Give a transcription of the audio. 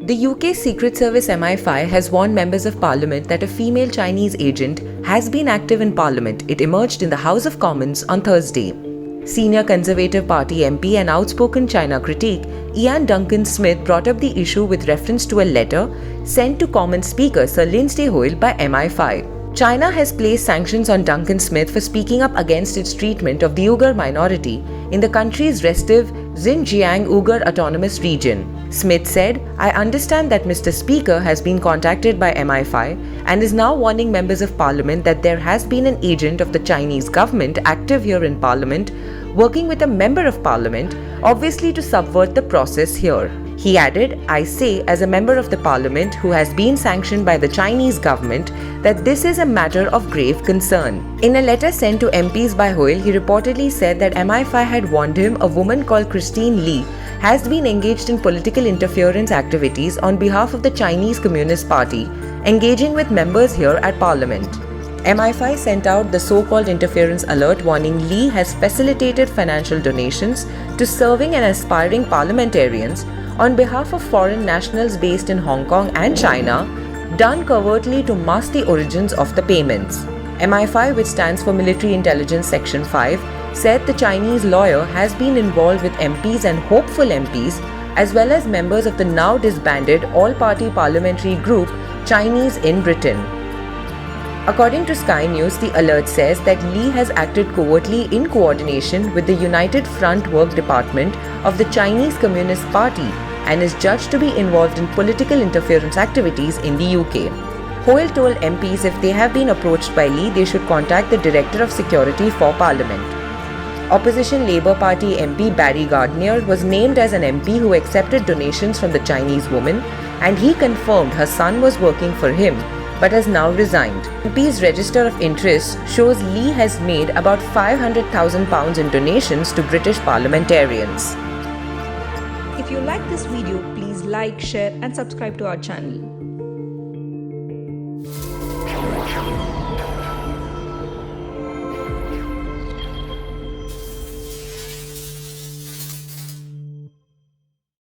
The UK Secret Service MI5 has warned members of Parliament that a female Chinese agent has been active in Parliament. It emerged in the House of Commons on Thursday. Senior Conservative Party MP and outspoken China critic Ian Duncan Smith brought up the issue with reference to a letter sent to Commons Speaker Sir Lindsay Hoyle by MI5. China has placed sanctions on Duncan Smith for speaking up against its treatment of the Uyghur minority in the country's restive Xinjiang Uyghur Autonomous Region. Smith said, "I understand that Mr. Speaker has been contacted by MI5 and is now warning members of Parliament that there has been an agent of the Chinese government active here in Parliament working with a member of Parliament, obviously to subvert the process here." He added, "I say as a member of the Parliament who has been sanctioned by the Chinese government that this is a matter of grave concern." In a letter sent to MPs by Hoyle, he reportedly said that MI5 had warned him a woman called Christine Lee has been engaged in political interference activities on behalf of the Chinese Communist Party, engaging with members here at Parliament. MI5 sent out the so-called interference alert warning Lee has facilitated financial donations to serving and aspiring parliamentarians on behalf of foreign nationals based in Hong Kong and China, done covertly to mask the origins of the payments. MI5, which stands for Military Intelligence Section 5, said the Chinese lawyer has been involved with MPs and hopeful MPs, as well as members of the now disbanded all-party parliamentary group Chinese in Britain. According to Sky News, the alert says that Lee has acted covertly in coordination with the United Front Work Department of the Chinese Communist Party and is judged to be involved in political interference activities in the UK. Hoyle told MPs if they have been approached by Lee, they should contact the Director of Security for Parliament. Opposition Labour Party MP Barry Gardiner was named as an MP who accepted donations from the Chinese woman, and he confirmed her son was working for him but has now resigned. MP's register of interest shows Lee has made about £500,000 in donations to British parliamentarians. If you like this video, please like, share and subscribe to our channel.